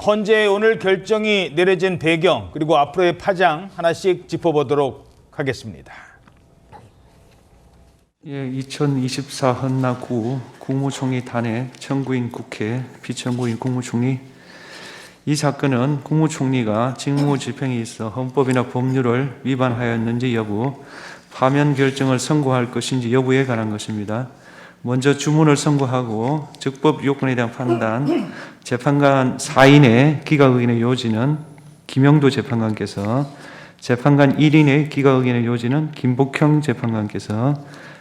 헌재 오늘 결정이 내려진 배경 그리고 앞으로의 파장 하나씩 짚어보도록 하겠습니다. 2024 헌납9 국무총리 탄핵 청구인 국회, 피청구인 국무총리. 이 사건은 국무총리가 직무집행에 있어 헌법이나 법률을 위반하였는지 여부, 파면 결정을 선고할 것인지 여부에 관한 것입니다. 먼저 주문을 선고하고 적법 요건에 대한 판단, 재판관 4인의 기각의견의 요지는 김영도 재판관께서, 재판관 1인의 기각의견의 요지는 김복형 재판관께서,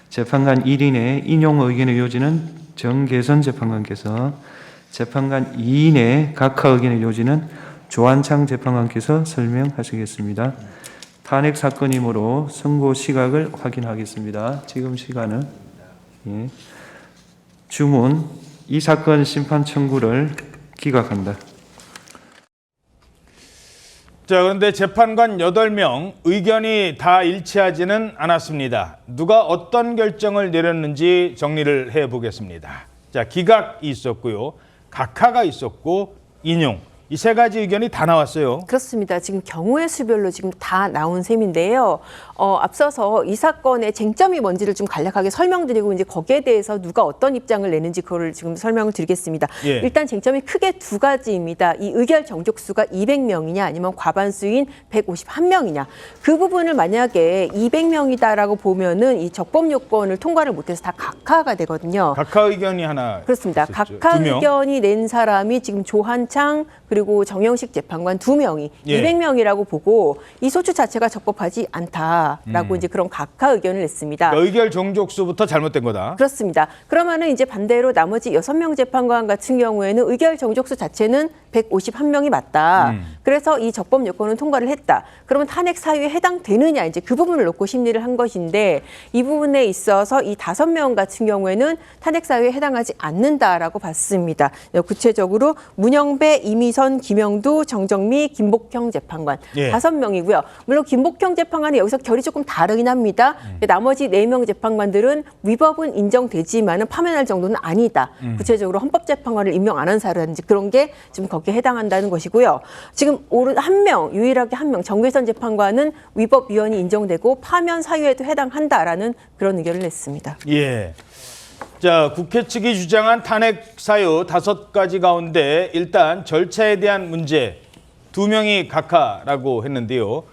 재판관 1인의 인용 의견의 요지는 정계선 재판관께서, 재판관 2인의 각하 의견의 요지는 조한창 재판관께서 설명하시겠습니다. 탄핵 사건이므로 선고 시각을 확인하겠습니다. 지금 시간은 주문, 이 사건 심판 청구를 기각한다. 자, 그런데 재판관 8명 의견이 다 일치하지는 않았습니다. 누가 어떤 결정을 내렸는지 정리를 해보겠습니다. 자, 기각이 있었고요. 각하가 있었고 인용. 이 세 가지 의견이 다 나왔어요. 그렇습니다. 지금 경우의 수별로 지금 다 나온 셈인데요. 앞서서 이 사건의 쟁점이 뭔지를 좀 간략하게 설명드리고 이제 거기에 대해서 누가 어떤 입장을 내는지 그거를 지금 설명을 드리겠습니다. 예. 일단 쟁점이 크게 두 가지입니다. 이 의결 정족수가 200명이냐 아니면 과반수인 151명이냐. 그 부분을 만약에 200명이다라고 보면은 이 적법 요건을 통과를 못해서 다 각하가 되거든요. 각하 의견이 하나 그렇습니다. 있었죠. 각하 2명. 의견이 낸 사람이 지금 조한창 그리고 정영식 재판관 2명이 예. 200명이라고 보고 이 소추 자체가 적법하지 않다라고 이제 그런 각하 의견을 냈습니다. 의결 종족수부터 잘못된 거다. 그렇습니다. 그러면은 이제 반대로 나머지 6명 재판관 같은 경우에는 의결 정족수 자체는 151명이 맞다. 그래서 이 적법 요건은 통과를 했다. 그러면 탄핵 사유에 해당되느냐 이제 그 부분을 놓고 심리를 한 것인데 이 부분에 있어서 이 5명 같은 경우에는 탄핵 사유에 해당하지 않는다라고 봤습니다. 구체적으로 문영배, 이미선, 김영두, 정정미, 김복형 재판관 예. 5명이고요. 물론 김복형 재판관이 여기서 결이 조금 다르긴 합니다. 나머지 4명 재판관들은 위법은 인정되지만은 파면할 정도는 아니다. 구체적으로 헌법재판관을 임명 안 한 사례라든지 그런 게 지금 거기에 해당한다는 것이고요. 지금 오른 한 명, 유일하게 한 명, 정계선 재판관은 위법 위헌이 인정되고 파면 사유에도 해당한다라는 그런 의견을 냈습니다. 예. 자, 국회 측이 주장한 탄핵 사유 5가지 가운데 일단 절차에 대한 문제 2명이 각하라고 했는데요.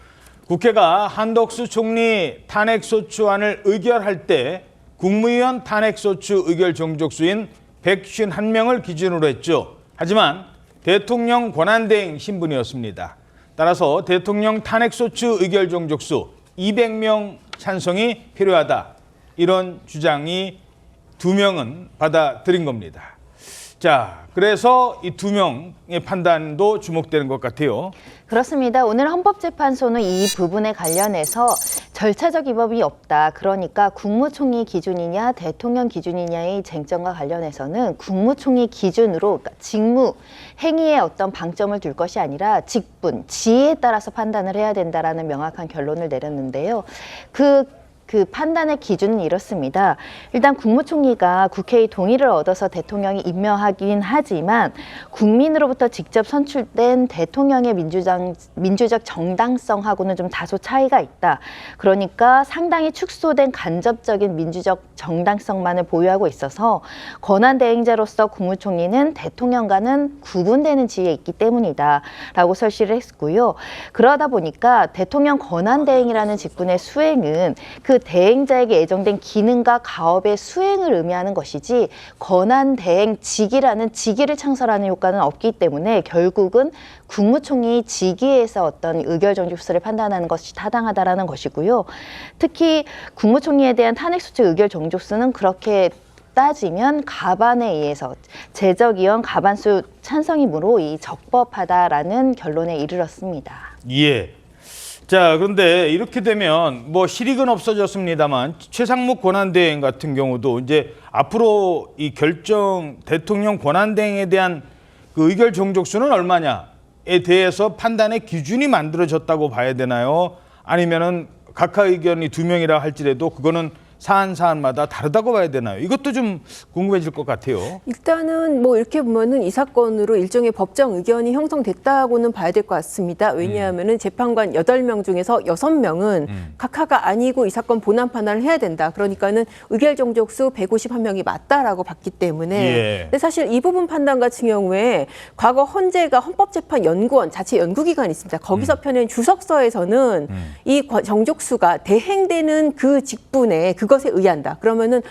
국회가 한덕수 총리 탄핵소추안을 의결할 때 국무위원 탄핵소추 의결 종족수인 151명을 기준으로 했죠. 하지만 대통령 권한대행 신분이었습니다. 따라서 대통령 탄핵소추 의결 종족수 200명 찬성이 필요하다. 이런 주장이 2명은 받아들인 겁니다. 자, 그래서 이 2명의 판단도 주목되는 것 같아요. 그렇습니다. 오늘 헌법재판소는 이 부분에 관련해서 절차적 위법이 없다. 그러니까 국무총리 기준이냐 대통령 기준이냐의 쟁점과 관련해서는 국무총리 기준으로 그러니까 직무, 행위에 어떤 방점을 둘 것이 아니라 직분, 지위에 따라서 판단을 해야 된다라는 명확한 결론을 내렸는데요. 그 판단의 기준은 이렇습니다. 일단 국무총리가 국회의 동의를 얻어서 대통령이 임명하긴 하지만 국민으로부터 직접 선출된 대통령의 민주적 정당성하고는 좀 다소 차이가 있다. 그러니까 상당히 축소된 간접적인 민주적 정당성만을 보유하고 있어서 권한대행자로서 국무총리는 대통령과는 구분되는 지위에 있기 때문이다. 라고 설시를 했고요. 그러다 보니까 대통령 권한대행이라는 직분의 수행은 그 대행자에게 예정된 기능과 가업의 수행을 의미하는 것이지 권한대행직이라는 직위를 창설하는 효과는 없기 때문에 결국은 국무총리 직위에서 어떤 의결 정족수를 판단하는 것이 타당하다라는 것이고요. 특히 국무총리에 대한 탄핵소추 의결 정족수는 그렇게 따지면 가반에 의해서 제적위원 가반수 찬성이므로 이 적법하다라는 결론에 이르렀습니다. 예. 자, 그런데 이렇게 되면 뭐 실익은 없어졌습니다만 최상목 권한대행 같은 경우도 이제 앞으로 이 결정 대통령 권한대행에 대한 그 의결 종족수는 얼마냐에 대해서 판단의 기준이 만들어졌다고 봐야 되나요? 아니면은 각하 의견이 2명이라 할지라도 그거는 사안마다 다르다고 봐야 되나요? 이것도 좀 궁금해질 것 같아요. 일단은 뭐 이렇게 보면은 이 사건으로 일종의 법정 의견이 형성됐다고는 봐야 될 것 같습니다. 왜냐하면은 재판관 8명 중에서 6명은 각하가 아니고 이 사건 본안 판단을 해야 된다. 그러니까는 의결 정족수 151명이 맞다라고 봤기 때문에. 예. 근데 사실 이 부분 판단 같은 경우에 과거 헌재가 헌법재판연구원 자체 연구기관이 있습니다. 거기서 펴낸 주석서에서는 이 정족수가 대행되는 그 직분에 그것에 의한다. 그러면은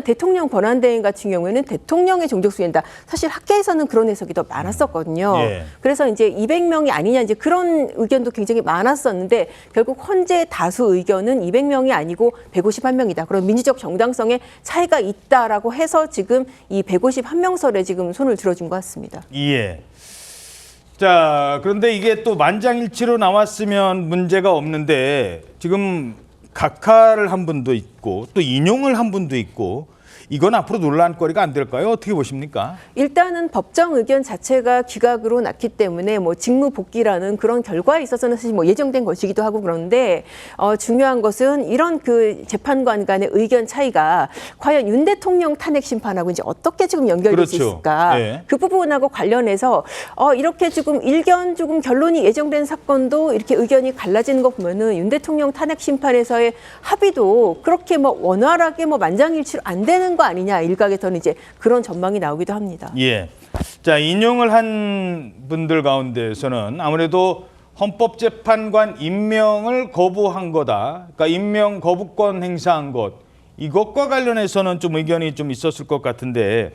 대통령 권한대행 같은 경우에는 대통령의 정족수에 한다. 사실 학계에서는 그런 해석이 더 많았었거든요. 예. 그래서 이제 200명이 아니냐 이제 그런 의견도 굉장히 많았었는데 결국 헌재 다수 의견은 200명이 아니고 151명이다. 그런 민주적 정당성에 차이가 있다라고 해서 지금 이 151명설에 지금 손을 들어준 것 같습니다. 예. 자, 그런데 이게 또 만장일치로 나왔으면 문제가 없는데 지금 각하를 한 분도 있고 또 인용을 한 분도 있고 이건 앞으로 논란거리가 안 될까요? 어떻게 보십니까? 일단은 법정 의견 자체가 기각으로 났기 때문에 뭐 직무 복귀라는 그런 결과에 있어서는 사실 뭐 예정된 것이기도 하고 그런데 중요한 것은 이런 그 재판관 간의 의견 차이가 과연 윤 대통령 탄핵 심판하고 이제 어떻게 지금 연결될 수 그렇죠. 있을까? 예. 그 부분하고 관련해서 이렇게 지금 조금 결론이 예정된 사건도 이렇게 의견이 갈라지는 거 보면은 윤 대통령 탄핵 심판에서의 합의도 그렇게 뭐 원활하게 뭐 만장일치로 안 되는 거 아니냐 일각에서는 이제 그런 전망이 나오기도 합니다. 예. 자, 인용을 한 분들 가운데서는 아무래도 헌법재판관 임명을 거부한 거다. 그러니까 임명 거부권 행사한 것. 이것과 관련해서는 좀 의견이 좀 있었을 것 같은데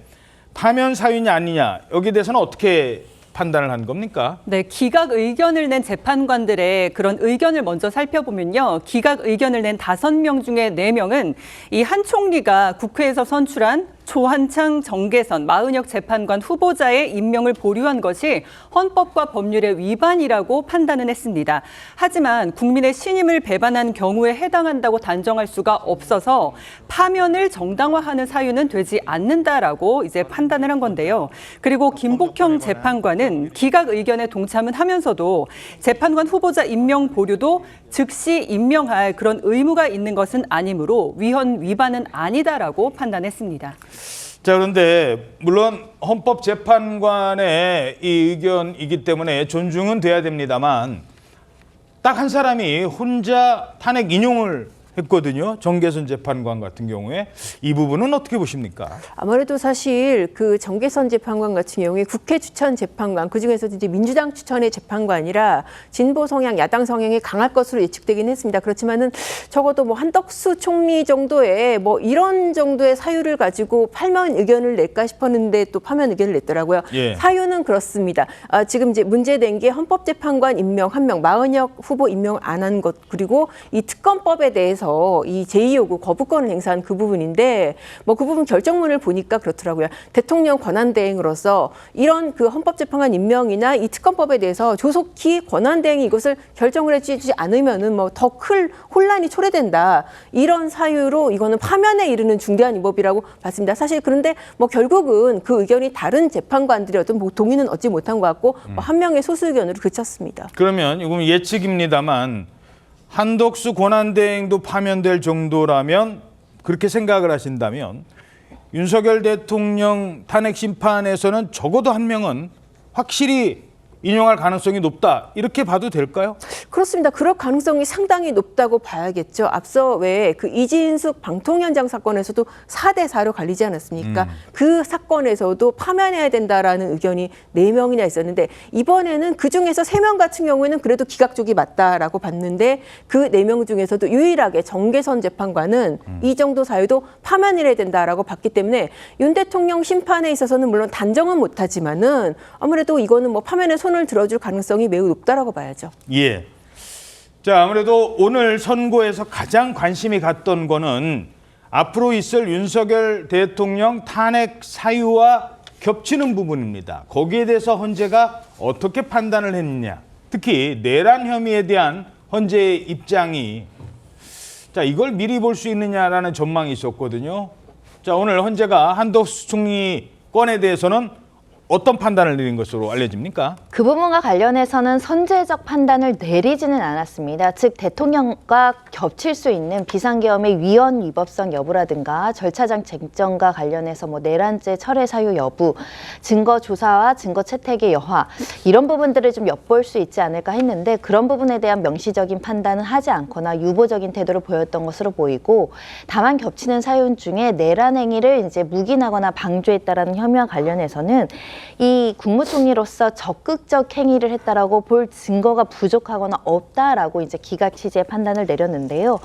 파면 사유냐 아니냐 여기에 대해서는 어떻게 판단을 한 겁니까? 네, 기각 의견을 낸 재판관들의 그런 의견을 먼저 살펴보면요. 기각 의견을 낸 5명 중에 4명은 이 한 총리가 국회에서 선출한 조한창, 정계선, 마은혁 재판관 후보자의 임명을 보류한 것이 헌법과 법률의 위반이라고 판단은 했습니다. 하지만 국민의 신임을 배반한 경우에 해당한다고 단정할 수가 없어서 파면을 정당화하는 사유는 되지 않는다라고 이제 판단을 한 건데요. 그리고 김복형 재판관은 기각 의견에 동참은 하면서도 재판관 후보자 임명 보류도 즉시 임명할 그런 의무가 있는 것은 아니므로 위헌 위반은 아니다라고 판단했습니다. 자, 그런데 물론 헌법재판관의 이 의견이기 때문에 존중은 돼야 됩니다만 딱 한 사람이 혼자 탄핵 인용을 했거든요. 정계선 재판관 같은 경우에 이 부분은 어떻게 보십니까? 아무래도 사실 그 정계선 재판관 같은 경우에 국회 추천 재판관 그중에서도 이제 민주당 추천의 재판관이라 진보 성향, 야당 성향이 강할 것으로 예측되긴 했습니다. 그렇지만은 적어도 뭐 한덕수 총리 정도의 뭐 이런 정도의 사유를 가지고 파면 의견을 낼까 싶었는데 또 파면 의견을 냈더라고요. 예. 사유는 그렇습니다. 지금 이제 문제된 게 헌법재판관 임명 1명, 마은혁 후보 임명 안 한 것 그리고 이 특검법에 대해서 이 제2요구 거부권을 행사한 그 부분인데 뭐 그 부분 결정문을 보니까 그렇더라고요. 대통령 권한대행으로서 이런 그 헌법재판관 임명이나 이 특검법에 대해서 조속히 권한대행이 이것을 결정을 해주지 않으면은 뭐 더 큰 혼란이 초래된다. 이런 사유로 이거는 파면에 이르는 중대한 위법이라고 봤습니다. 사실 그런데 뭐 결국은 그 의견이 다른 재판관들의 어떤 뭐 동의는 얻지 못한 것 같고 뭐 한 명의 소수 의견으로 그쳤습니다. 그러면 이건 예측입니다만 한덕수 권한대행도 파면될 정도라면 그렇게 생각을 하신다면 윤석열 대통령 탄핵 심판에서는 적어도 한 명은 확실히 인용할 가능성이 높다 이렇게 봐도 될까요? 그렇습니다. 그럴 가능성이 상당히 높다고 봐야겠죠. 앞서 왜 그 이진숙 방통위원장 사건에서도 4대4로 갈리지 않았습니까? 그 사건에서도 파면해야 된다라는 의견이 4명이나 있었는데 이번에는 그중에서 3명 같은 경우에는 그래도 기각 쪽이 맞다라고 봤는데 그 4명 중에서도 유일하게 정계선 재판관은 이 정도 사유도 파면을 해야 된다라고 봤기 때문에 윤 대통령 심판에 있어서는 물론 단정은 못하지만은 아무래도 이거는 뭐 파면에 손을 들어줄 가능성이 매우 높다라고 봐야죠. 예. 자, 아무래도 오늘 선고에서 가장 관심이 갔던 거는 앞으로 있을 윤석열 대통령 탄핵 사유와 겹치는 부분입니다. 거기에 대해서 헌재가 어떻게 판단을 했느냐. 특히 내란 혐의에 대한 헌재의 입장이 자, 이걸 미리 볼 수 있느냐라는 전망이 있었거든요. 자, 오늘 헌재가 한덕수 총리 건에 대해서는 어떤 판단을 내린 것으로 알려집니까? 그 부분과 관련해서는 선제적 판단을 내리지는 않았습니다. 즉 대통령과 겹칠 수 있는 비상계엄의 위헌 위법성 여부라든가 절차상 쟁점과 관련해서 뭐 내란죄 철회 사유 여부, 증거 조사와 증거 채택의 여하 이런 부분들을 좀 엿볼 수 있지 않을까 했는데 그런 부분에 대한 명시적인 판단은 하지 않거나 유보적인 태도를 보였던 것으로 보이고 다만 겹치는 사유 중에 내란 행위를 이제 묵인하거나 방조했다라는 혐의와 관련해서는 이 국무총리로서 적극적 행위를 했다라고 볼 증거가 부족하거나 없다라고 이제 기각 취지의 판단을 내렸는데요.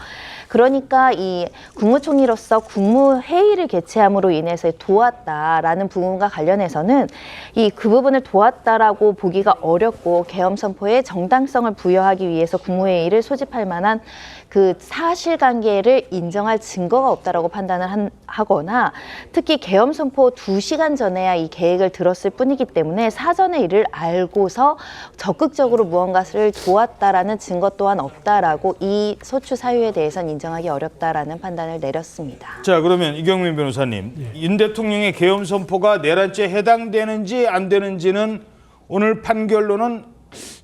그러니까 이 국무총리로서 국무회의를 개최함으로 인해서 도왔다라는 부분과 관련해서는 그 부분을 도왔다라고 보기가 어렵고 계엄 선포에 정당성을 부여하기 위해서 국무회의를 소집할 만한 그 사실관계를 인정할 증거가 없다라고 판단을 하거나 특히 계엄 선포 2시간 전에야 이 계획을 들었을 뿐이기 때문에 사전에 이를 알고서 적극적으로 무언가를 도왔다라는 증거 또한 없다라고 이 소추 사유에 대해서는 인정하기 어렵다라는 판단을 내렸습니다. 자, 그러면 이경민 변호사님, 윤 대통령의 계엄 선포가 내란죄에 해당되는지 안 되는지는 오늘 판결로는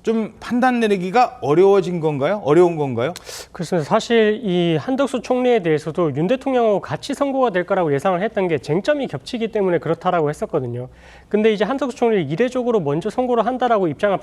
좀 판단 내리기가 어려워진 건가요? 어려운 건가요? 그래서 사실 이 한덕수 총리에 대해서도 윤 대통령하고 같이 선고가 될 거라고 예상을 했던 게 쟁점이 겹치기 때문에 그렇다라고 했었거든요. 근데 이제 한덕수 총리를 이례적으로 먼저 선고를 한다라고 입장을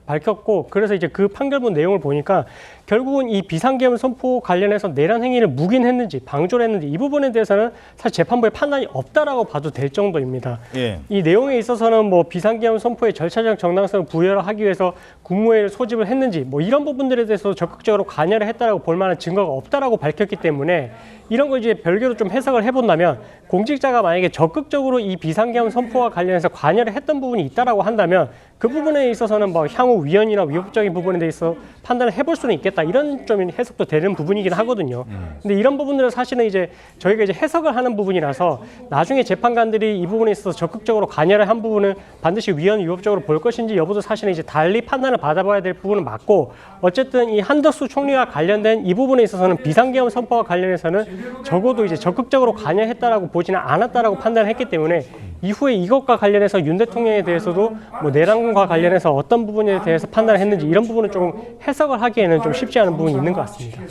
밝혔고 그래서 이제 그 판결문 내용을 보니까 결국은 이 비상계엄 선포 관련해서 내란 행위를 묵인했는지 방조를 했는지 이 부분에 대해서는 사실 재판부의 판단이 없다라고 봐도 될 정도입니다. 예. 이 내용에 있어서는 뭐 비상계엄 선포의 절차적 정당성을 부여를 하기 위해서 국무회의를 소집을 했는지 뭐 이런 부분들에 대해서 적극적으로 관여를 했다라고 볼 만한 증거가 없다라고 밝혔기 때문에 이런 걸 이제 별개로 좀 해석을 해본다면 공직자가 만약에 적극적으로 이 비상계엄 선포와 관련해서 관여를 했던 부분이 있다라고 한다면 그 부분에 있어서는 뭐 향후 위헌이나 위법적인 부분에 대해서 판단을 해볼 수는 있겠다 이런 좀 해석도 되는 부분이긴 하거든요. 근데 이런 부분들은 사실은 이제 저희가 이제 해석을 하는 부분이라서 나중에 재판관들이 이 부분에 있어서 적극적으로 관여를 한 부분은 반드시 위헌 위법적으로 볼 것인지 여부도 사실은 이제 달리 판단을 받아봐야 될 부분은 맞고 어쨌든 이 한덕수 총리와 관련된 이 부분에 있어서는 비상계엄 선포와 관련해서는 적어도 이제 적극적으로 관여했다라고 보지는 않았다라고 판단을 했기 때문에 이후에 이것과 관련해서 윤 대통령에 대해서도 뭐 내란과 관련해서 어떤 부분에 대해서 판단을 했는지 이런 부분은 좀 해석을 하기에는 좀 쉽지 않은 부분이 있는 것 같습니다.